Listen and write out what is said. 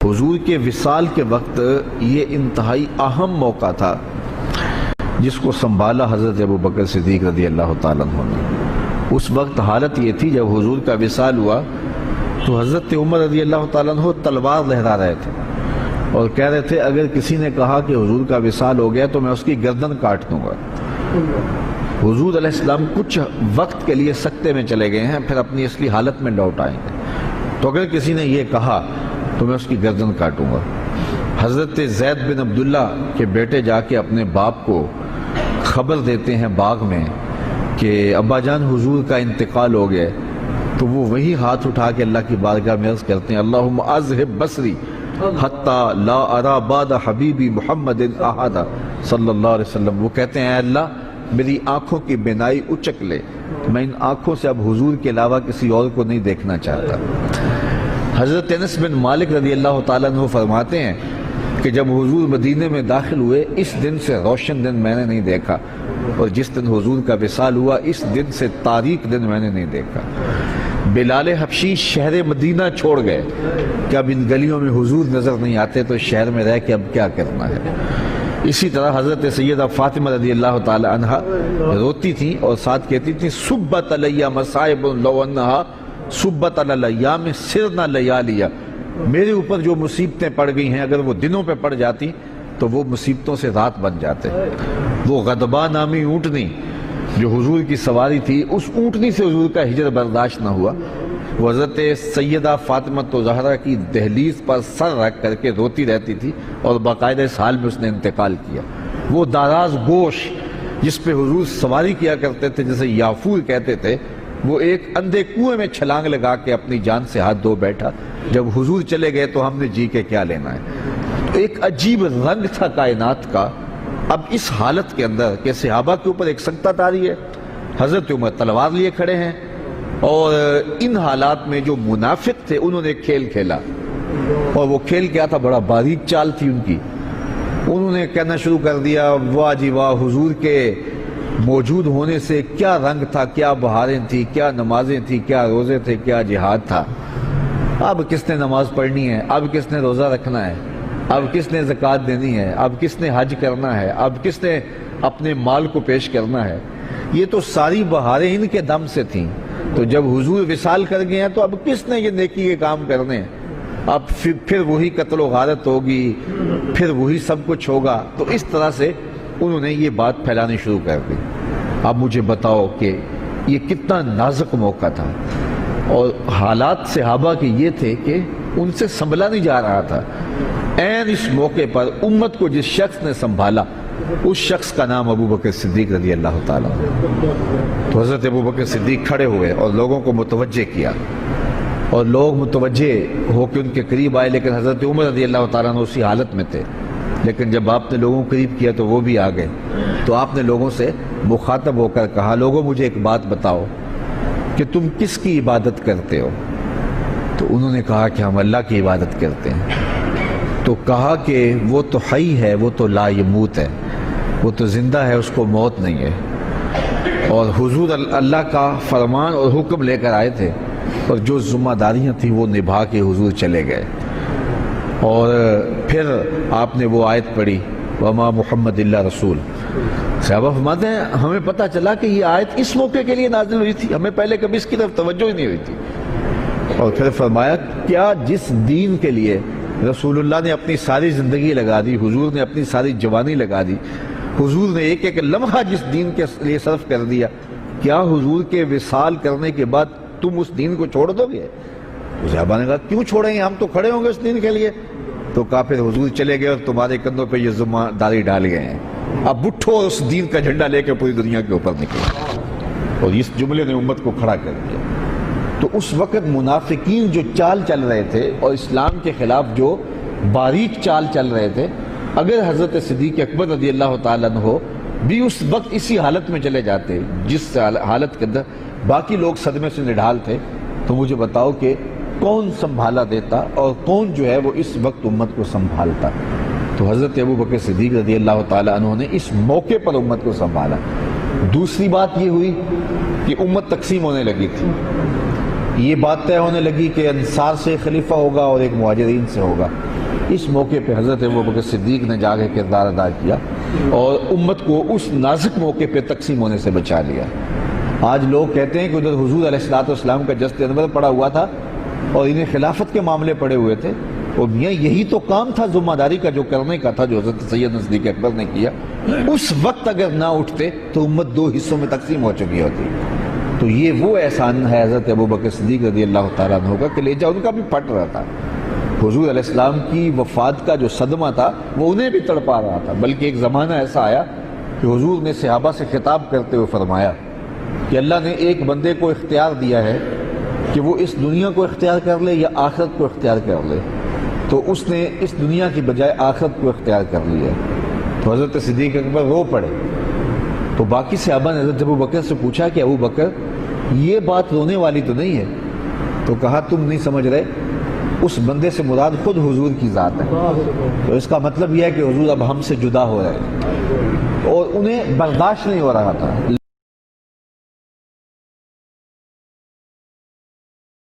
حضور کے وصال کے وقت یہ انتہائی اہم موقع تھا جس کو سنبھالا حضرت ابوبکر صدیق رضی اللہ تعالیٰ عنہ نے۔ اس وقت حالت یہ تھی جب حضور کا وصال ہوا تو حضرت عمر رضی اللہ تعالیٰ عنہ تلوار لہرا رہے تھے اور کہہ رہے تھے اگر کسی نے کہا کہ حضور کا وصال ہو گیا تو میں اس کی گردن کاٹ دوں گا۔ حضور علیہ السلام کچھ وقت کے لیے سکتے میں چلے گئے ہیں، پھر اپنی اصلی حالت میں لوٹ آئیں گے، تو اگر کسی نے یہ کہا تو میں اس کی گردن کاٹوں گا۔ حضرت زید بن عبداللہ کے بیٹے جا کے اپنے باپ کو خبر دیتے ہیں باغ میں کہ ابا جان حضور کا انتقال ہو گیا، تو وہ وہی ہاتھ اٹھا کے اللہ کی بارگاہ میں عرض کرتے ہیں اللہم اذہب بصری حتی لا ارا بعد حبیبی محمد احد صلی اللہ علیہ وسلم۔ وہ کہتے ہیں اے اللہ میری آنکھوں کی بینائی اچک لے، میں ان آنکھوں سے اب حضور کے علاوہ کسی اور کو نہیں دیکھنا چاہتا۔ حضرت انس بن مالک رضی اللہ تعالیٰ عنہ فرماتے ہیں کہ جب حضور مدینے میں داخل ہوئے اس دن سے روشن دن میں نے نہیں دیکھا، اور جس دن حضور کا وصال ہوا اس دن سے تاریک دن میں نے نہیں دیکھا۔ بلال حبشی شہر مدینہ چھوڑ گئے کہ اب ان گلیوں میں حضور نظر نہیں آتے تو شہر میں رہ کے اب کیا کرنا ہے۔ اسی طرح حضرت سیدہ فاطمہ رضی اللہ تعالی عنہا روتی تھیں اور ساتھ کہتی تھیں صبت علیہ مصائب لو انہا صبت علی الایام سرنا لیالیہ، میرے اوپر جو مصیبتیں پڑ گئی ہیں اگر وہ دنوں پہ پڑ جاتی تو وہ مصیبتوں سے رات بن جاتے۔ وہ غضبہ نامی اونٹنی جو حضور کی سواری تھی، اس اونٹنی سے حضور کا ہجر برداشت نہ ہوا، وہ حضرت سیدہ فاطمہ زہرا کی دہلیز پر سر رکھ کر کے روتی رہتی تھی اور باقاعدہ اس حال میں اس نے انتقال کیا۔ وہ داراز گوش جس پہ حضور سواری کیا کرتے تھے جسے یافور کہتے تھے، وہ ایک اندھے کنویں میں چھلانگ لگا کے اپنی جان سے ہاتھ دھو بیٹھا، جب حضور چلے گئے تو ہم نے جی کے کیا لینا ہے۔ ایک عجیب رنگ تھا کائنات کا۔ اب اس حالت کے اندر کہ صحابہ کے اوپر ایک سکتہ طاری ہے، حضرت عمر تلوار لیے کھڑے ہیں، اور ان حالات میں جو منافق تھے انہوں نے کھیل کھیلا، اور وہ کھیل کیا تھا، بڑا باریک چال تھی ان کی۔ انہوں نے کہنا شروع کر دیا واہ جی واہ، حضور کے موجود ہونے سے کیا رنگ تھا، کیا بہاریں تھی، کیا نمازیں تھی، کیا روزے تھے، کیا جہاد تھا۔ اب کس نے نماز پڑھنی ہے، اب کس نے روزہ رکھنا ہے، اب کس نے زکوٰۃ دینی ہے، اب کس نے حج کرنا ہے، اب کس نے اپنے مال کو پیش کرنا ہے۔ یہ تو ساری بہاریں ان کے دم سے تھیں، تو جب حضور وصال کر گئے ہیں تو اب کس نے یہ نیکی کے کام کرنے ہیں۔ اب پھر وہی قتل و غارت ہوگی، پھر وہی سب کچھ ہوگا۔ تو اس طرح سے انہوں نے یہ بات پھیلانی شروع کر دی۔ اب مجھے بتاؤ کہ یہ کتنا نازک موقع تھا، اور حالات صحابہ کے یہ تھے کہ ان سے سنبھلا نہیں جا رہا تھا۔ عین اس موقع پر امت کو جس شخص نے سنبھالا اس شخص کا نام ابوبکر صدیق رضی اللہ تعالیٰ عنہ۔ تو حضرت ابوبکر صدیق کھڑے ہوئے اور لوگوں کو متوجہ کیا، اور لوگ متوجہ ہو کے ان کے قریب آئے، لیکن حضرت عمر رضی اللہ تعالیٰ عنہ اسی حالت میں تھے۔ لیکن جب آپ نے لوگوں کو قریب کیا تو وہ بھی آ گئے، تو آپ نے لوگوں سے مخاطب ہو کر کہا لوگوں مجھے ایک بات بتاؤ کہ تم کس کی عبادت کرتے ہو؟ تو انہوں نے کہا کہ ہم اللہ کی عبادت کرتے ہیں۔ تو کہا کہ وہ تو حی ہے، وہ تو لا یموت ہے، وہ تو زندہ ہے، اس کو موت نہیں ہے۔ اور حضور اللہ کا فرمان اور حکم لے کر آئے تھے، اور جو ذمہ داریاں تھیں وہ نبھا کے حضور چلے گئے۔ اور پھر آپ نے وہ آیت پڑھی وما محمد اللہ رسول۔ صحابہ فرماتے ہیں ہمیں پتہ چلا کہ یہ آیت اس موقع کے لیے نازل ہوئی تھی، ہمیں پہلے کبھی اس کی طرف توجہ ہی نہیں ہوئی تھی۔ اور پھر فرمایا کیا جس دین کے لیے رسول اللہ نے اپنی ساری زندگی لگا دی، حضور نے اپنی ساری جوانی لگا دی، حضور نے ایک ایک لمحہ جس دین کے لیے صرف کر دیا، کیا حضور کے وصال کرنے کے بعد تم اس دین کو چھوڑ دو گے؟ صحابہ نے کہا کیوں چھوڑیں گے، ہم تو کھڑے ہوں گے اس دین کے لیے۔ تو کہا پھر حضور چلے گئے اور تمہارے کندھوں پہ یہ ذمہ داری ڈال گئے ہیں، اب اٹھو اور اس دین کا جھنڈا لے کے پوری دنیا کے اوپر نکلو۔ اور اس جملے نے امت کو کھڑا کر دیا۔ تو اس وقت منافقین جو چال چل رہے تھے اور اسلام کے خلاف جو باریک چال چل رہے تھے، اگر حضرت صدیق اکبر رضی اللہ تعالیٰ عنہ بھی اس وقت اسی حالت میں چلے جاتے جس حالت کے اندر باقی لوگ صدمے سے نڈھال تھے، تو مجھے بتاؤ کہ کون سنبھالا دیتا اور کون جو ہے وہ اس وقت امت کو سنبھالتا۔ تو حضرت ابوبکر صدیق رضی اللہ تعالیٰ عنہ نے اس موقع پر امت کو سنبھالا۔ دوسری بات یہ ہوئی کہ امت تقسیم ہونے لگی تھی۔ یہ بات طے ہونے لگی کہ انصار سے خلیفہ ہوگا اور ایک مہاجرین سے ہوگا۔ اس موقع پہ حضرت ابوبکر صدیق نے جا کے کردار ادا کیا اور امت کو اس نازک موقع پہ تقسیم ہونے سے بچا لیا۔ آج لوگ کہتے ہیں کہ ادھر حضور علیہ السلام کا جسد انور پڑا ہوا تھا اور انہیں خلافت کے معاملے پڑے ہوئے تھے، اور میاں یہی تو کام تھا ذمہ داری کا جو کرنے کا تھا، جو حضرت سیدنا صدیق اکبر نے کیا۔ اس وقت اگر نہ اٹھتے تو امت دو حصوں میں تقسیم ہو چکی ہوتی۔ تو یہ وہ احسان ہے حضرت ابوبکر صدیق رضی اللہ تعالیٰ عنہ کا کہ کلیجہ ان کا بھی پھٹ رہا تھا۔ حضور علیہ السلام کی وفات کا جو صدمہ تھا وہ انہیں بھی تڑپا رہا تھا، بلکہ ایک زمانہ ایسا آیا کہ حضور نے صحابہ سے خطاب کرتے ہوئے فرمایا کہ اللہ نے ایک بندے کو اختیار دیا ہے کہ وہ اس دنیا کو اختیار کر لے یا آخرت کو اختیار کر لے، تو اس نے اس دنیا کی بجائے آخرت کو اختیار کر لیا۔ تو حضرت صدیق اکبر رو پڑے۔ تو باقی صحابہ نے حضرت ابوبکر سے پوچھا کہ ابوبکر یہ بات رونے والی تو نہیں ہے؟ تو کہا تم نہیں سمجھ رہے، اس بندے سے مراد خود حضور کی ذات ہے۔ تو اس کا مطلب یہ ہے کہ حضور اب ہم سے جدا ہو رہے ہیں اور انہیں برداشت نہیں ہو رہا تھا۔